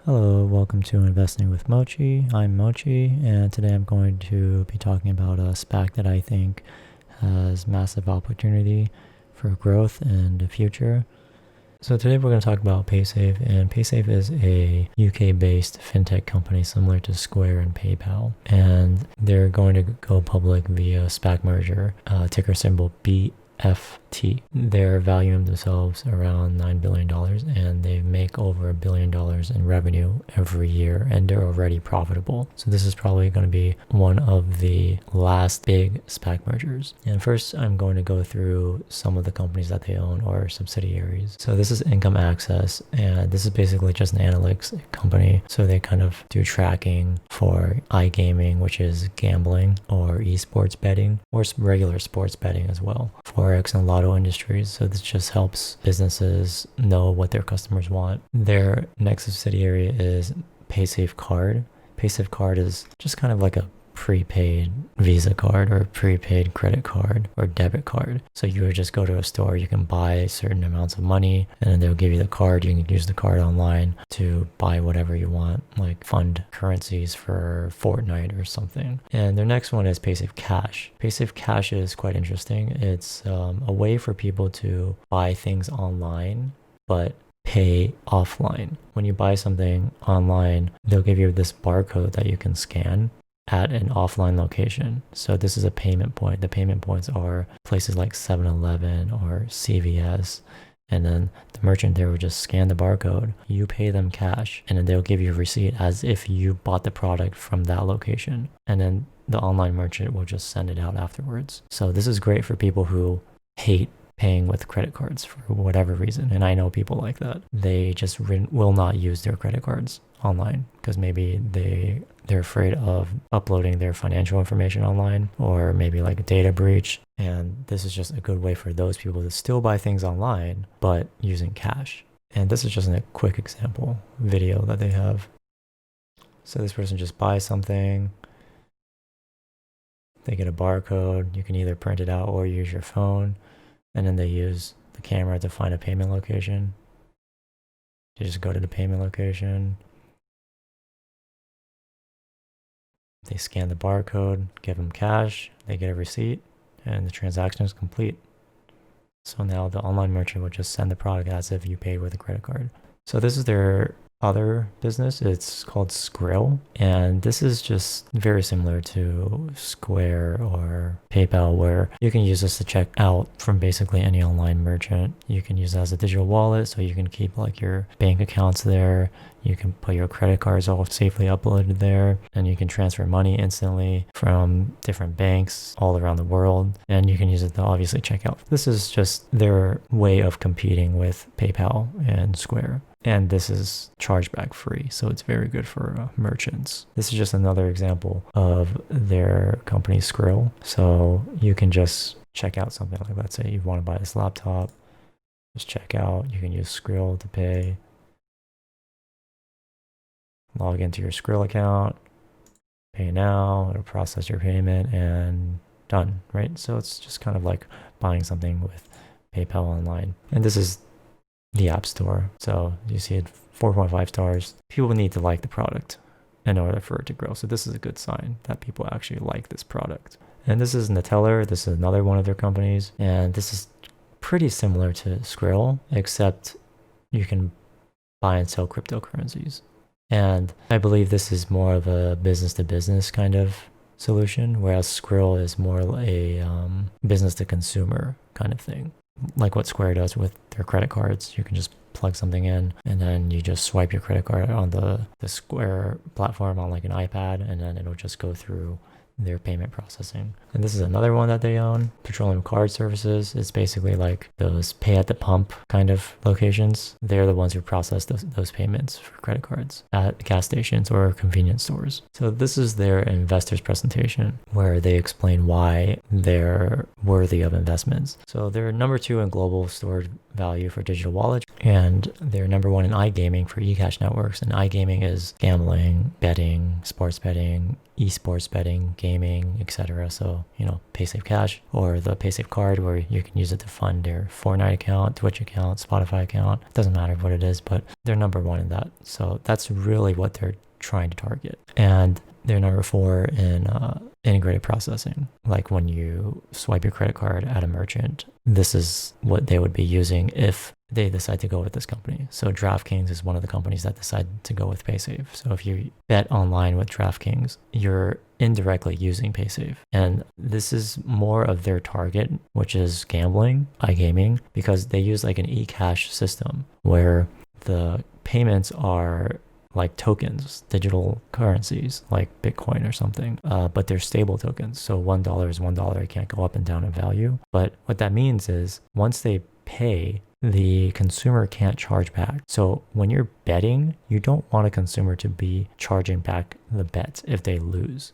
Hello, welcome to Investing with Mochi. I'm Mochi, and today I'm going to be talking about a SPAC that I think has massive opportunity for growth in the future. So today we're going to talk about Paysafe, and Paysafe is a UK-based fintech company similar to Square and PayPal, and they're going to go public via SPAC merger, ticker symbol BFT. They're valuing themselves around $9 billion and they make over $1 billion in revenue every year, and they're already profitable. So this is probably going to be one of the last big SPAC mergers. And first I'm going to go through some of the companies that they own or subsidiaries. So this is Income Access, and this is basically just an analytics company. So they kind of do tracking for iGaming, which is gambling, or esports betting, or regular sports betting as well, Forex and lotto industries. So this just helps businesses know what their customers want. Their next subsidiary is Paysafe Card. Paysafe Card is just kind of like a prepaid Visa card or prepaid credit card or debit card. So you would just go to a store, you can buy certain amounts of money, and then they'll give you the card. You can use the card online to buy whatever you want, like fund currencies for Fortnite or something. And their next one is Paysafe Cash. Paysafe Cash is quite interesting. It's a way for people to buy things online, but pay offline. When you buy something online, they'll give you this barcode that you can scan at an offline location. So this is a payment point. The payment points are places like 7-Eleven or CVS. And then the merchant there will just scan the barcode. You pay them cash, and then they'll give you a receipt as if you bought the product from that location. And then the online merchant will just send it out afterwards. So this is great for people who hate paying with credit cards for whatever reason. And I know people like that. They just will not use their credit cards online because maybe they're afraid of uploading their financial information online, or maybe like a data breach. And this is just a good way for those people to still buy things online, but using cash. And this is just a quick example video that they have. So this person just buys something. They get a barcode. You can either print it out or use your phone. And then they use the camera to find a payment location. They just go to the payment location. They scan the barcode, give them cash, they get a receipt, and the transaction is complete. So now the online merchant will just send the product as if you paid with a credit card. So this is their other business. It's called Skrill, and this is just very similar to Square or PayPal, where you can use this to check out from basically any online merchant. You can use it as a digital wallet, so you can keep like your bank accounts there. You can put your credit cards all safely uploaded there, and you can transfer money instantly from different banks all around the world, and you can use it to obviously check out. This is just their way of competing with PayPal and Square. And this is chargeback free, so it's very good for merchants. This is just another example of their company Skrill. So you can just check out something like, let's say you want to buy this laptop, just check out. You can use Skrill to pay. Log into your Skrill account, pay now, it'll process your payment, and done, right? So it's just kind of like buying something with PayPal online. And this is the App Store. So you see it 4.5 stars. People need to like the product in order for it to grow. So this is a good sign that people actually like this product. And this is Neteller. This is another one of their companies. And this is pretty similar to Skrill, except you can buy and sell cryptocurrencies. And I believe this is more of a business to business kind of solution, whereas Skrill is more a business to consumer kind of thing. Like what Square does with their credit cards. You can just plug something in, and then you just swipe your credit card on the Square platform on like an iPad, and then it'll just go through their payment processing. And this is another one that they own, Petroleum Card Services. It's basically like those pay at the pump kind of locations. They're the ones who process those payments for credit cards at gas stations or convenience stores. So this is their investors presentation, where they explain why they're worthy of investments. So they're number 2 in global stored value for digital wallets, and they're number 1 in iGaming for eCash networks. And iGaming is gambling, betting, sports betting, esports betting, gaming, etc. So, Paysafe Cash or the Paysafe card where you can use it to fund their Fortnite account, Twitch account, Spotify account. Doesn't matter what it is, but they're number one in that. So that's really what they're trying to target. And they're number 4 in integrated processing. Like when you swipe your credit card at a merchant, this is what they would be using if they decide to go with this company. So DraftKings is one of the companies that decide to go with Paysafe. So if you bet online with DraftKings, you're indirectly using Paysafe. And this is more of their target, which is gambling, iGaming, because they use like an eCash system where the payments are like tokens, digital currencies like Bitcoin or something, but they're stable tokens. So $1 is $1. It can't go up and down in value. But what that means is once they pay, the consumer can't charge back. So when you're betting, you don't want a consumer to be charging back the bet if they lose.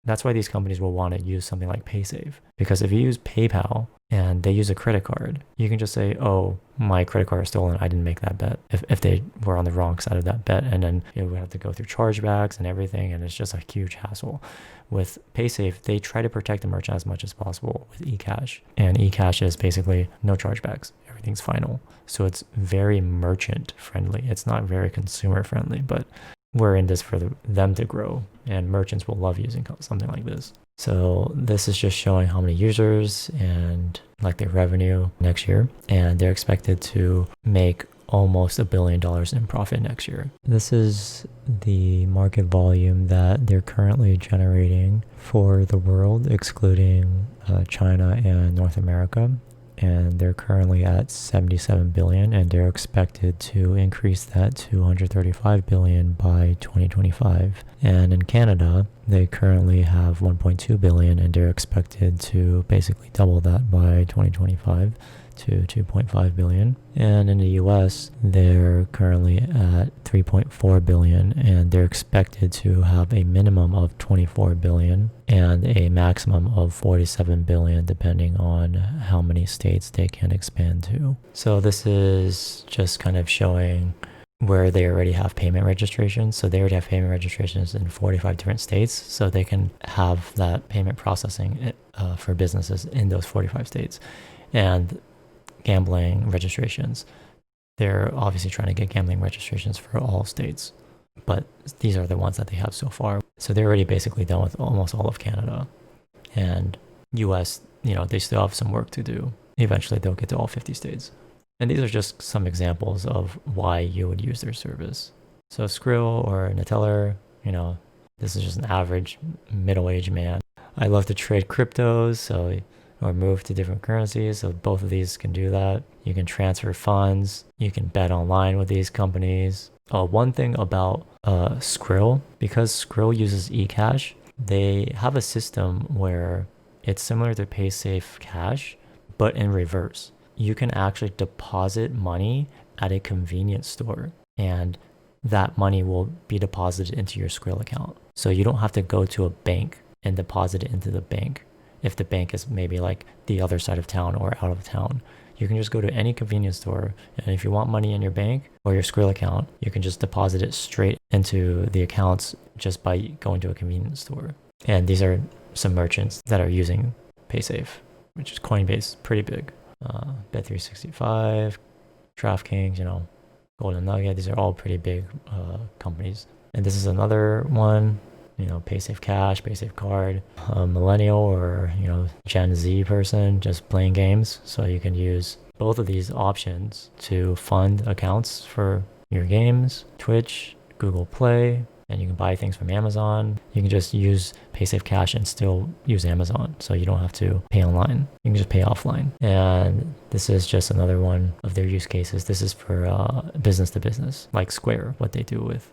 That's why these companies will want to use something like Paysafe. Because if you use PayPal and they use a credit card, you can just say, oh, my credit card is stolen. I didn't make that bet. If they were on the wrong side of that bet, and then we have to go through chargebacks and everything, and it's just a huge hassle. With Paysafe, they try to protect the merchant as much as possible with eCash. And eCash is basically no chargebacks. Everything's final. So it's very merchant friendly. It's not very consumer friendly, but we're in this for them to grow, and merchants will love using something like this. So this is just showing how many users and like their revenue next year, and they're expected to make almost $1 billion in profit next year. This is the market volume that they're currently generating for the world, excluding China and North America. And they're currently at 77 billion, and they're expected to increase that to 135 billion by 2025. And in Canada, they currently have 1.2 billion, and they're expected to basically double that by 2025 to 2.5 billion. And in the US, they're currently at 3.4 billion, and they're expected to have a minimum of 24 billion and a maximum of 47 billion, depending on how many states they can expand to. So this is just kind of showing where they already have payment registrations. So they already have payment registrations in 45 different states, so they can have that payment processing for businesses in those 45 states. And gambling registrations, they're obviously trying to get gambling registrations for all states, but these are the ones that they have so far. So they're already basically done with almost all of Canada. And US, they still have some work to do. Eventually they'll get to all 50 states. And these are just some examples of why you would use their service. So Skrill or Neteller, this is just an average middle-aged man. I love to trade cryptos, or move to different currencies. So both of these can do that. You can transfer funds. You can bet online with these companies. One thing about Skrill, because Skrill uses eCash, they have a system where it's similar to Paysafe Cash, but in reverse. You can actually deposit money at a convenience store, and that money will be deposited into your Skrill account. So you don't have to go to a bank and deposit it into the bank if the bank is maybe like the other side of town or out of town. You can just go to any convenience store, and if you want money in your bank or your Skrill account, you can just deposit it straight into the accounts just by going to a convenience store. And these are some merchants that are using Paysafe, which is Coinbase, pretty big. Bet365, DraftKings, Golden Nugget, these are all pretty big companies. And this is another one, Paysafe Cash, Paysafe Card, a millennial or, Gen Z person just playing games. So you can use both of these options to fund accounts for your games, Twitch, Google Play, and you can buy things from Amazon. You can just use Paysafe Cash and still use Amazon. So you don't have to pay online. You can just pay offline. And this is just another one of their use cases. This is for business to business, like Square, what they do with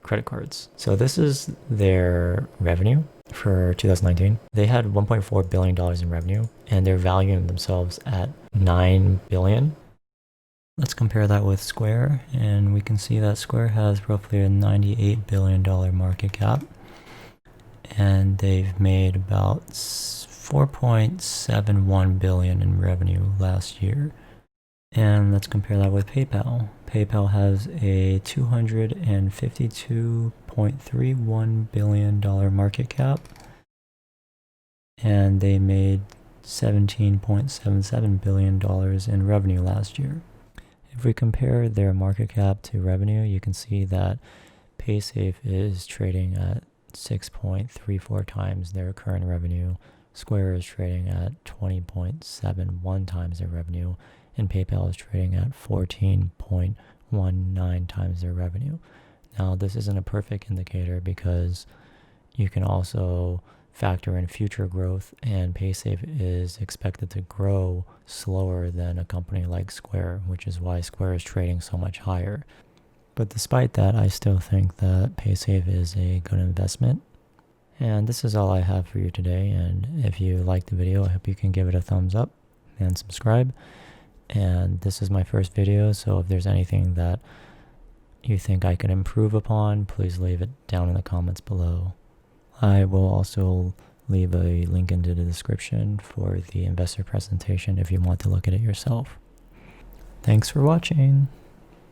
credit cards. So this is their revenue for 2019. They had $1.4 billion in revenue, and they're valuing themselves at $9 billion. Let's compare that with Square, and we can see that Square has roughly a $98 billion market cap, and they've made about $4.71 billion in revenue last year. And let's compare that with PayPal. PayPal has a $252.31 billion market cap, and they made $17.77 billion in revenue last year. If we compare their market cap to revenue, you can see that Paysafe is trading at 6.34 times their current revenue, Square is trading at 20.71 times their revenue, and PayPal is trading at 14.19 times their revenue. Now, this isn't a perfect indicator because you can also factor in future growth, and Paysafe is expected to grow slower than a company like Square, which is why Square is trading so much higher. But despite that, I still think that Paysafe is a good investment. And this is all I have for you today, and if you liked the video, I hope you can give it a thumbs up and subscribe. And this is my first video, so if there's anything that you think I could improve upon, please leave it down in the comments below. I will also leave a link into the description for the investor presentation if you want to look at it yourself. Thanks for watching.